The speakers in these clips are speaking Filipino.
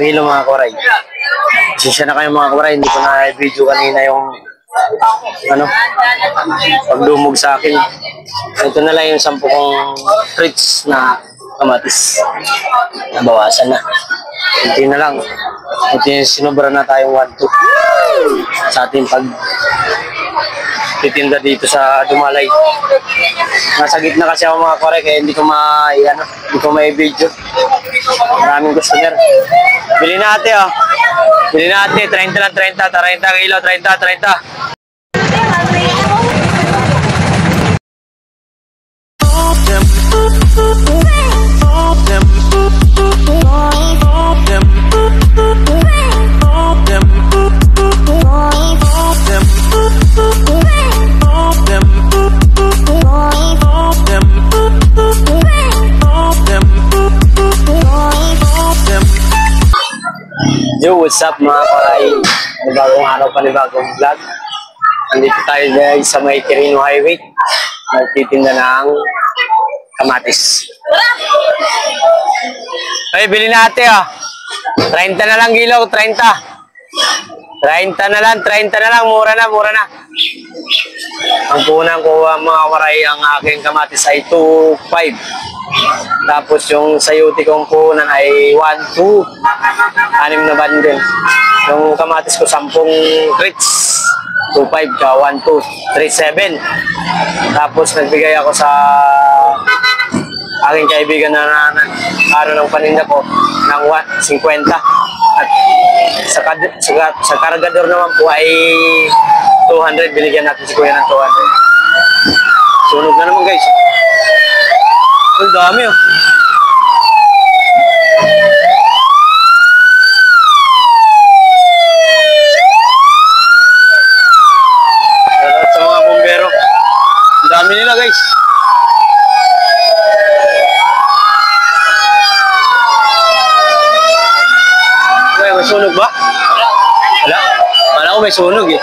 kilo mga kawaray. Sisya na kayo mga kawaray, hindi ko na video kanina yung pagdumog sa akin. Ito na lang yung 10 kong treats na kamatis. Nabawasan na. Kunti na lang. Kunti sinubra na tayong 1-2 sa ating titinda dito sa Dumalay. Nasa gitna kasi ako mga kore, kaya hindi ko may video. Maraming customer. Bili natin oh. Bili natin 30 lang 30 kilo, 30. Yo, what's up mga karay? Bagong araw pa ni bagong vlog. Nandito tayo guys sa may Quirino Highway. Nagtitinda ng kamatis. Ay, bili natin ah. 30 na lang kilo, 30. 30 na lang, mura na. Ang punang kuha mga karay, ang aking kamatis ay 2.5. Tapos yung sayuti kong punan ay 1-2. 6 na bundle. Yung kamatis ko 10 crates. 2.5 ka 1-2. 3.7. Tapos nagbigay ako sa aking kaibigan na ng paninda ko ng 50. At sa kargador naman po ay 200. Binigyan natin si kuya ng 200. Sunog na naman guys. Ang dami oh. Salamat sa mga bumbero. Ang dami nila guys. May sunog ba? Wala. Wala ko may sunog eh.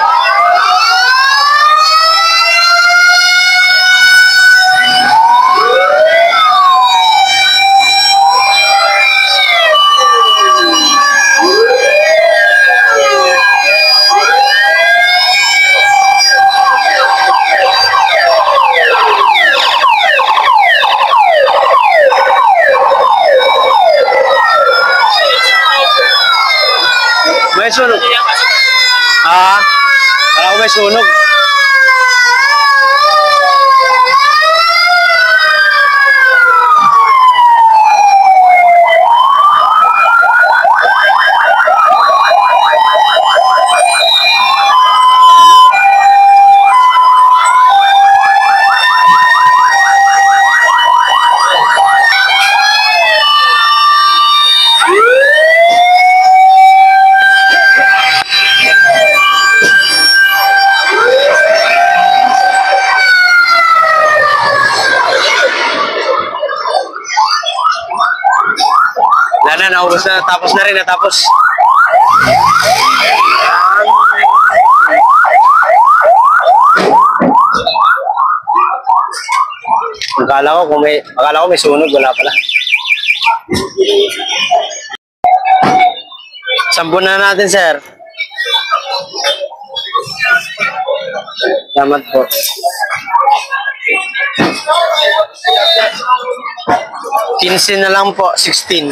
May sunog. Wala ko may sunog. Naubos na, tapos na rin, natapos. Akala ko may sunog, wala pala. Sampun na natin, sir. Salamat po. $15 na lang po, 16.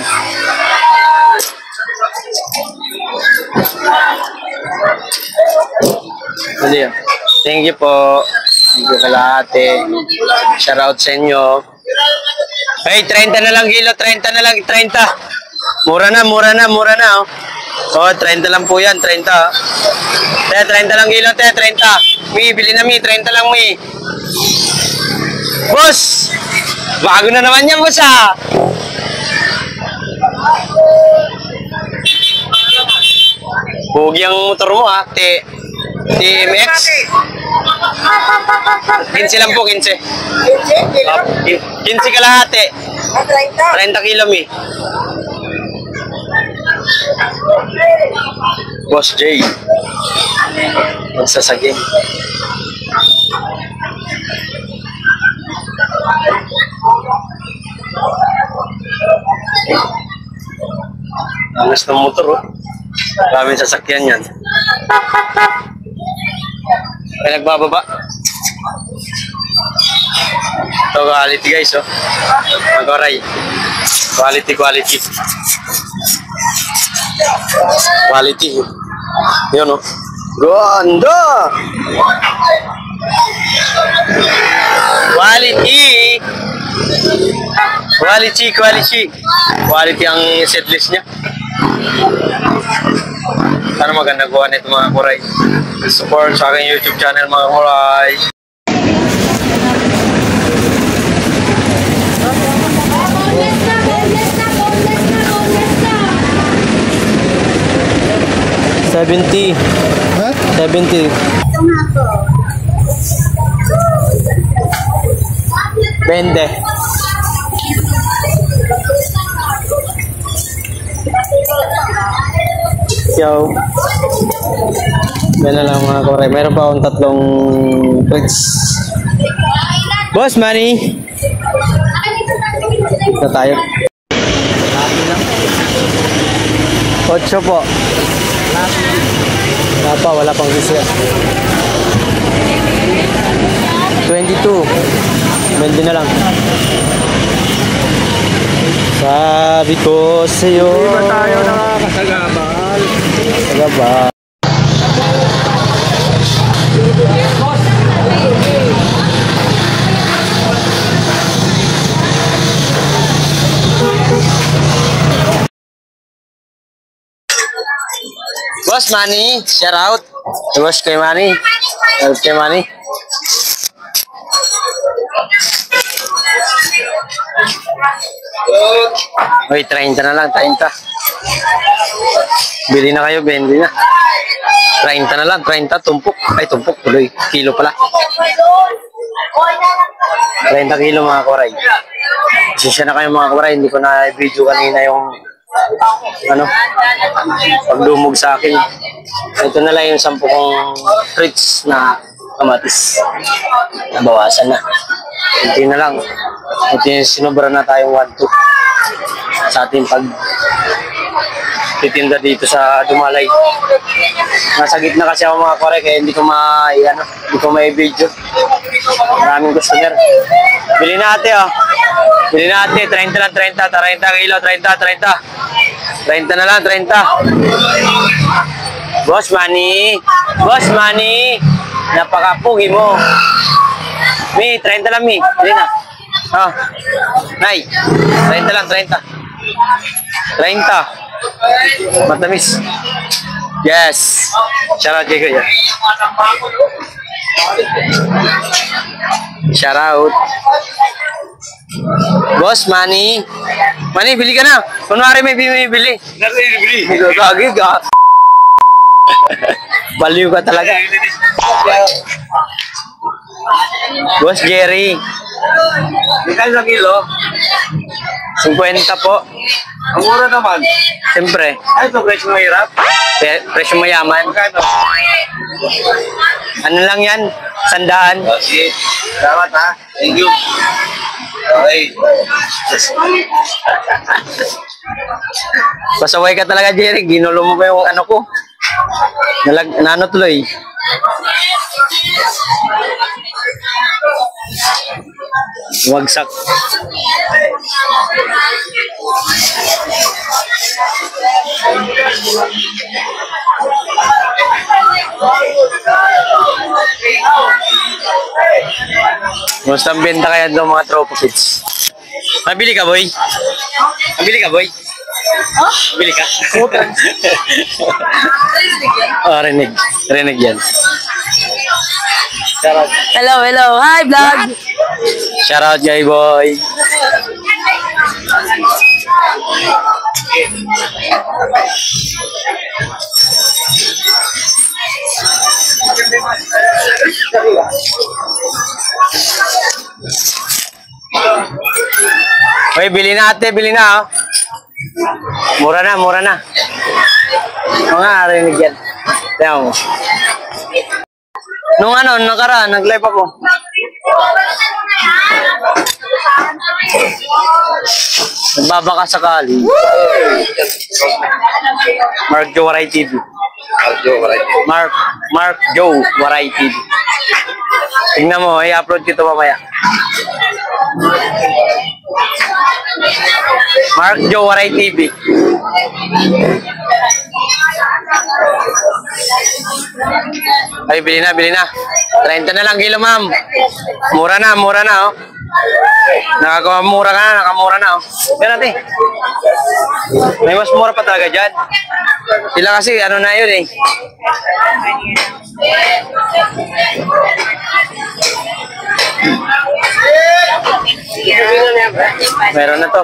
Thank you po. Thank you kalahati. Shout out sa inyo. Hey, 30 na lang kilo, 30 na lang, 30. Mura na oh. Oh, 30 lang po yan, 30. Te, 30 lang kilo, te, 30. Mi, bili na mi, 30 lang mi. Boss! Bago na naman yan, boss ah. Pugi ang motor mo ha, TMX. 15 lang po, 15. 15 kalahati. 30 kilo mi. Boss J. Magsasagin. Angas ng motor, oh. Maraming sasakyan yan. May nagbababa. Ito, quality guys, oh. Mag-oray. Quality. Quality. Yun, oh. Ganda! Quality ang setlist niya. Sana maganda gawa nito mga kuray. Support sa aking YouTube channel mga kuray. $70. Huh? $70. 20. Yo. Yan na lang mga kore. Meron pa akong 3 tricks. Boss, money. Ito tayo. 8 po. Wala pang sisya. 22. 20 na lang. Sabi ko sa'yo. Hindi ba tayo nakakasagabal? Sagabal. Boss, Manny, shout out. Boss kay Manny. Shout out kay Manny. Uy, 30 na lang, 30. Bili na kayo, 20 na. 30 na lang, 30, tumpok. Ay, tumpok, tuloy. Kilo pala. 30 kilo mga koray. Sisya na kayo mga koray, hindi ko na video kanina yung pagdumog sa akin. Ito na lang yung 10 kong treats na kamatis. Nabawasan na. Ito na lang. Ito yung sinubra na tayong 1-2 sa ating titinda dito sa Dumalay. Nasa gitna kasi ako mga kore, kaya hindi ko ma-video. Maraming customer. Bili natin, oh. Bili natin, 30 lang, 30 kilo, 30 na lang, 30. Boss Manny, napakapugi mo. Mi, 30 lang, Mi. Bili na. Oh. Nay, 30 lang, 30. 30. Matamis. Yes. Shout out kay Kuya. Shout out. Boss, Manny. Manny, bili ka na. Kunwari may bili. Gagi ka. Baliw ka talaga. Boss Jerry. Ikan sa kilo? 50 po. Ang mura naman. Siyempre. Ay, ito presyo mahirap? Presyo mayaman. Ano lang yan? 100. Okay. Salamat ha. Thank you. Okay. Pasaway ka talaga, Jerry. Ginulo mo pa yung ano ko. Nano tuloy. Wagsak. Basta ang benta kaya doon mga tropa kids. Mabili ka, boy? Mabili ka, boy? Oh? Mabili ka? Oh, rinig yan. Hello. Hi, vlog. Shout out, guy boy. Oy, bili na ate, bili na. Oh. Mura na. Mga rinig yan. Tingnan mo. Nung nakaraan, nag-live ako. Nagbabaka sakali. Mark Joe Waray TV. Mark Joe Waray TV. Tingnan mo, i-upload ko ito mamaya. Mark Joe Waray TV. Ay, bili na, bili na. 30 na lang kilo, ma'am. Mura na, oh. Nakamura ka na, nakamura na, oh. Yan natin. May mas mura pa talaga dyan. Sila kasi, ano na yun, eh. Meron na to.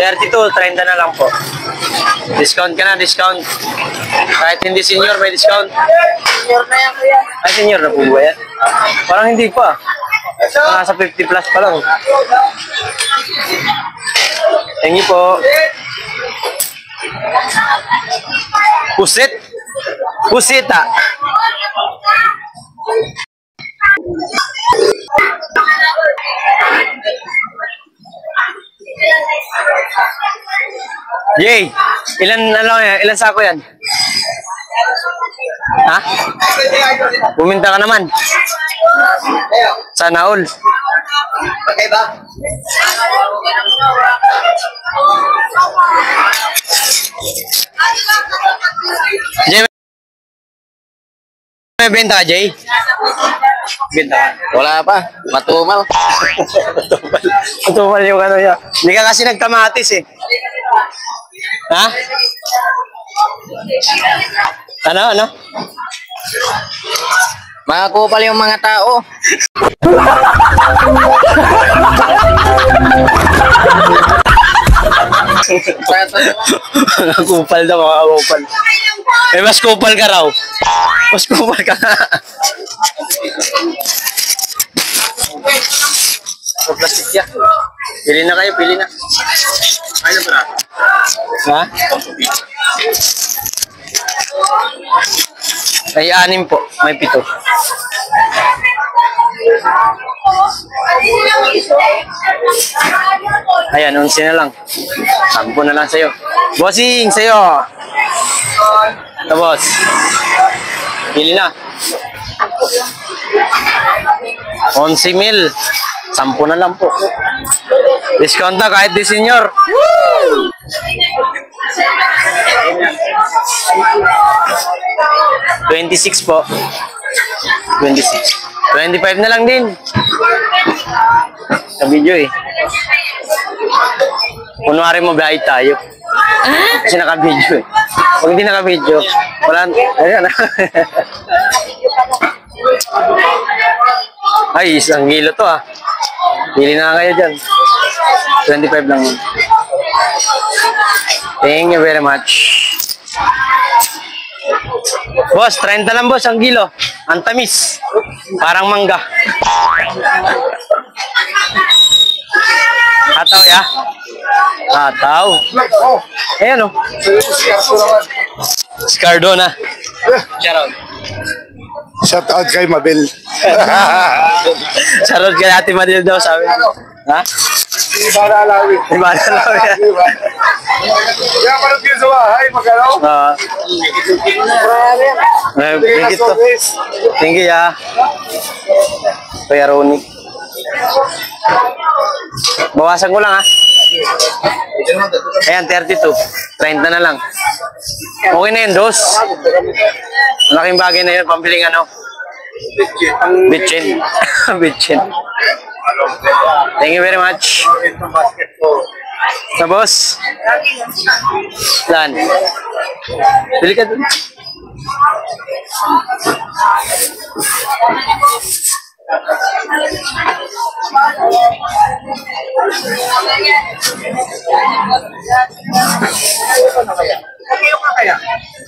32, 30 na lang po. Discount ka na, discount. Kahit hindi senior, may discount. Ay, senior na po ba yan? Parang hindi pa. Nasa 50 plus pa lang. Thank you po. Pusit. Pusita. Jay, ilan sako yan? Ha? Buminta ka naman. Sana all. Okay ba? Jay, may benta ka, Jay? Benta ka? Wala pa. Matumal. Matumal yung ano niya. Hindi ka kasi nagkamatis eh. Ha? Ano? Mga kupal yung mga tao. Kupal daw, mga kupal. Eh, mas kupal ka raw. Mas kupal ka nga. So, plastic yan. Pili na kayo, pili na. Ay, na ba? Ha? Ay, 6 po. May 7. Ayan, 11 na lang. 10 na lang sa'yo. Bossing, sa'yo. Ito, boss. Pili na. 11 mil. 10 na lang po. Discount na kahit di senior. 26 po. 26. 25 na lang din. Sa video eh. Kunwari mo biyahe tayo. Kasi naka-video eh. Pag hindi naka-video, wala. Ayan. Ay, 1 kilo to ah. Pili na kayo dyan. 25 lang. Thank you very much. Boss, 30 lang boss, 1 kilo. Ang tamis. Parang mangga. Hataw ya? Hataw. Ayan o. Scardona. Shoutout. Shoutout kay Mabel. Shoutout kay Ate Madil daw sabi. Ha? Iba na alawi. Iba na alawi. Kaya parang yun sa bahay, magalaw. Thank you. Thank you ya. Kuya Ronnie. Bawasan ko lang ha. Ayan, 32. 30 na lang. Okay na yun, dos. Malaking bagay na yun, pambiling ano. Bitchin. Bitchin. Thank you very much. Sa boss. Saan? Bili ka dun.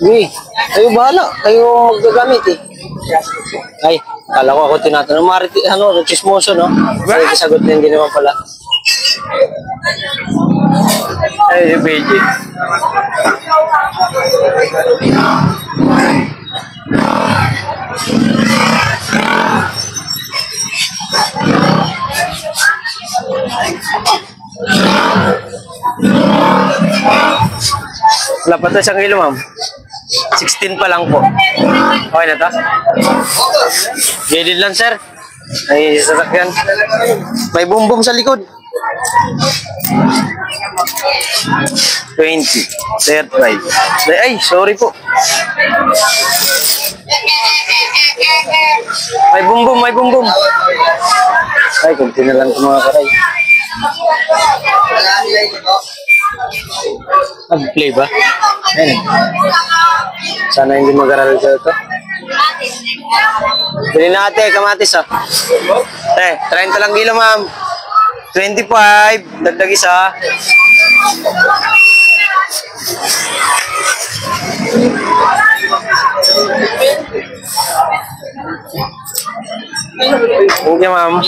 Uy, kayo bahala. Kayo magagamit eh. Ay, kala ko ako tinatanong. Ano, chismoso, no? Ay, sagot na hindi naman pala. Ay, si PJ. Wala pa to 1 kilo, ma'am. 16 pa lang po. Okay na to? Gilid lang, sir. Ay, sasakyan. May boom sa likod. 20, 35. Ay, sorry po. May boom. Ay, kunti na lang ito mga karay. Play ba? Ayun. Sana hindi mag-aral ka ito. Bili natin, kamatis ah. 30 lang kilo, ma'am. 25, dagdag isa. Thank you, ma'am.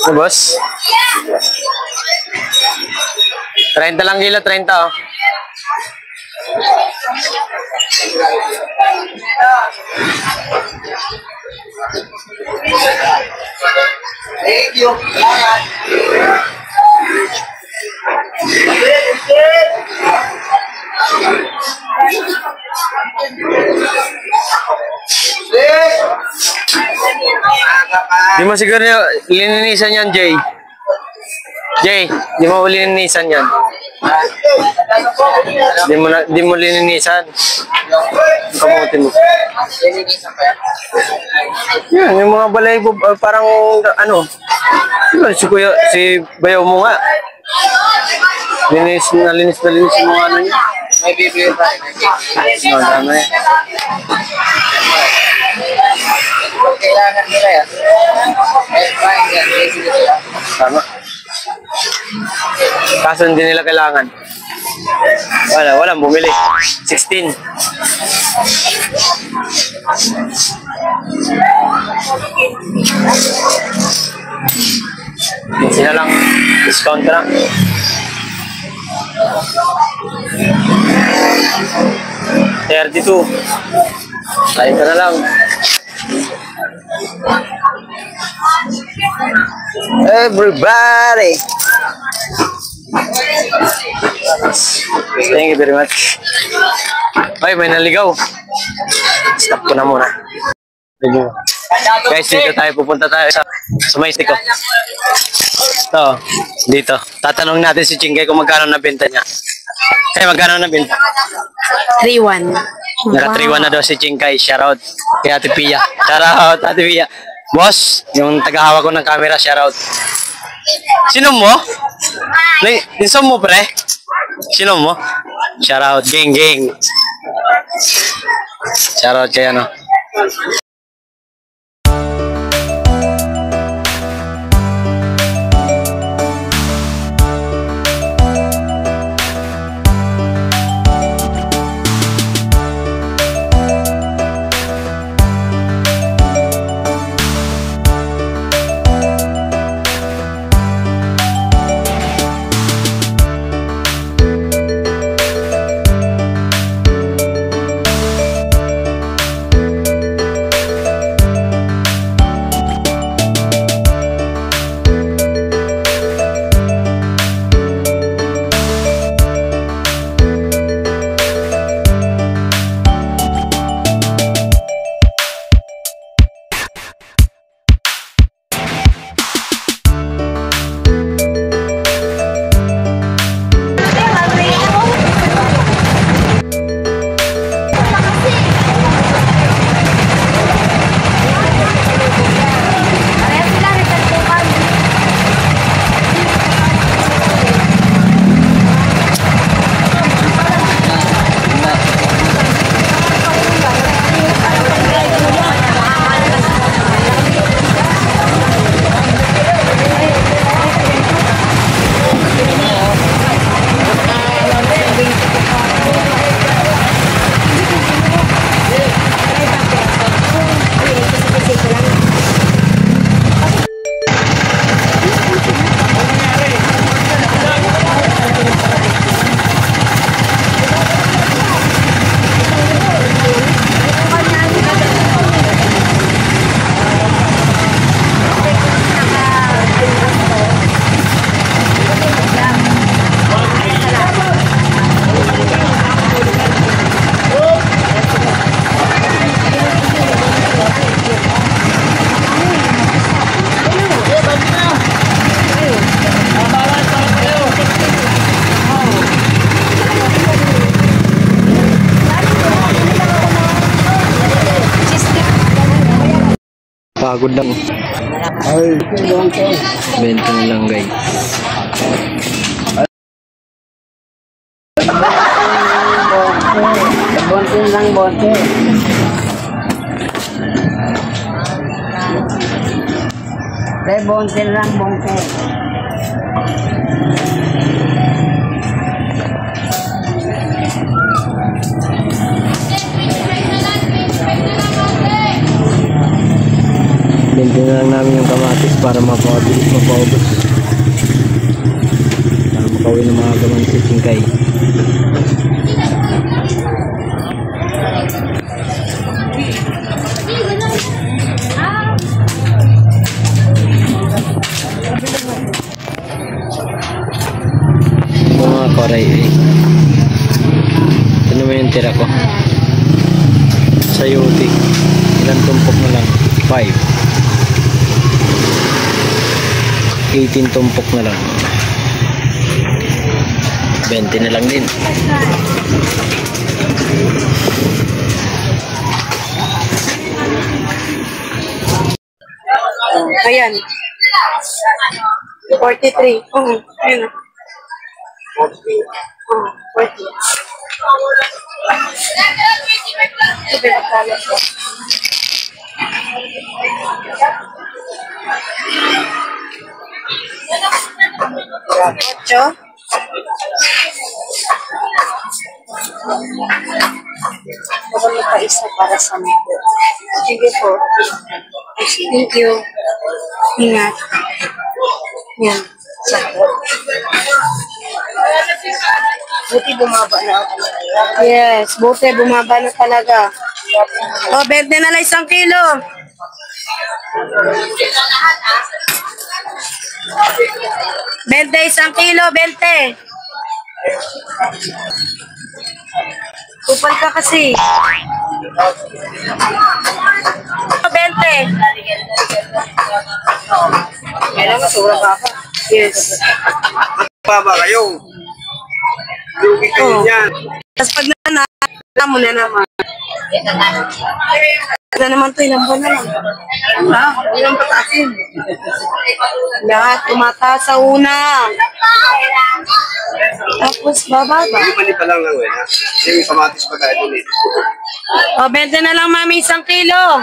Boss? 30 lang kilo, 30 oh. Thank you. Di mo siguro lininisan yan, Jay. Jay, di mo lininisan yan. Di mo lininisan. Kamuti mo. Yan, yung mga balay parang ano. Si Kuya, si Bayaw mo nga. Linis yung mga ano niya. May bibili tayo. Dami. Kailangan nila yan. May fine yan. Tama. Kaso hindi nila kailangan. Walang bumili. 16. Hindi na lang. Discount ka lang. $32. Kain ka na lang. Everybody. Thank you very much. Ay, may naligaw. Stop ko na muna. Guys, dito tayo. Pupunta tayo sa may stick ko. Ito, dito. Tatanong natin si Chingay kung magkano nabenta niya. Kaya magkano nabenta? 3-1. Naka 3-1 na daw si Chingay. Shoutout kay Ate Pia. Shoutout, Ate Pia. Boss, yung tagahawak ko ng camera, shoutout. Sino mo? Insom mo, pre? Sino mo? Shoutout, gang. Shoutout kay ano. Pagod lang. Ay, 20 na lang guys. Bonte lang, bonte. Bonte lang, bonte. Bente na lang namin yung kamatis para mapaubos. Para makauwi ng mga gaman si Chingkay. Mga koray eh. Ito naman yung tira ko. Sayote. Ilan tumpok na lang? 5. 18 tumpok na lang. 20 na lang din. Ayan. 43. Oh, ayun. 40. Ito ba kala ko? Ocho. Wala pa isa para sa mga. Sige po. Thank you. Ingat. Yan. Sakto. Buti bumaba na ako. Yes, buti bumaba na talaga. O, 20 na lang 1 kilo. 20, 1 kilo, 20. Kupal ka kasi. 20. Kailangan masura pa ako. Yes. baba kayo. Lugi kayo niyan. Tapos pag mo na naman. Na naman to, ilang buwan na lang. Ha? Ilang patasin. Lahat, tumataas sa una. Tapos bababa. Hindi pa lang lang, ha? Kasi may kamatis pa tayo ulit. O, 20 na lang, mami, 1 kilo.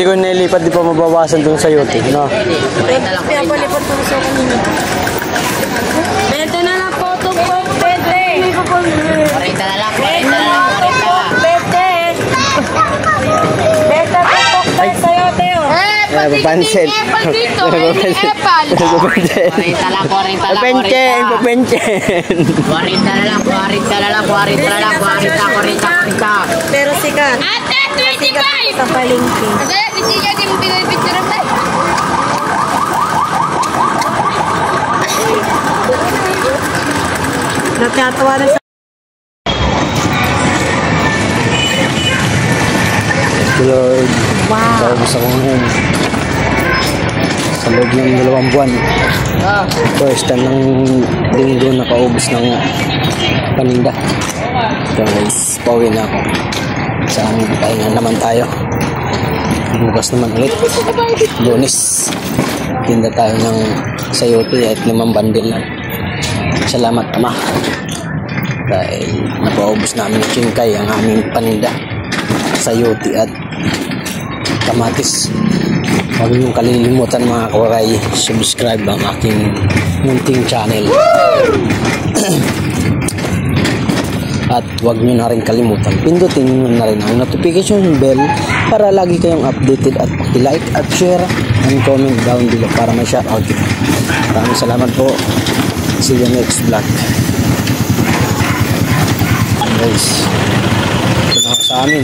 ko nilipat, di pa mabawasan dun sa yote, no? Kaya palipat ko sa kanina. Bete na lang po, tugpog, bete. 40 na lang, 40 na lang, 40. Bete. Bete, tugpog tayo sa'yo, Teo. Papansin. Papansin. 40 lang, 40 lang, 40. Papansin, papansin. 40 na lang, 40 na lang, 40 na lang, 40, 40. Pero sikat. Ate, 25! Sa palengke. Kaya, hindi niya din pinipicture tayo. Nagkatawa na sa... Lord, wow. Sa ngayon. Sa loob ng 2 buwan. First time ng linggo nakaubos ng paninda. So guys, pauwi na ako. Sa amin, pahinga naman tayo. Bukas naman ulit. Lunes. Tinda tayo ng sayote at 5 bundle lang. Salamat, Ama. Dahil napaubos namin ng chingkay ang aming paninda. Sayote at kamatis. Huwag niyong kalilimutan mga kawaray, subscribe ang aking munting channel. At huwag niyo na rin kalimutan, pindutin niyo na rin ang notification bell para lagi kayong updated at like at share and comment down below para may shoutout. Maraming salamat po. See you next vlog. Guys, ito na ako sa amin.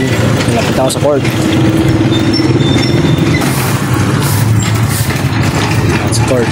Malapit ako sa court. That's court.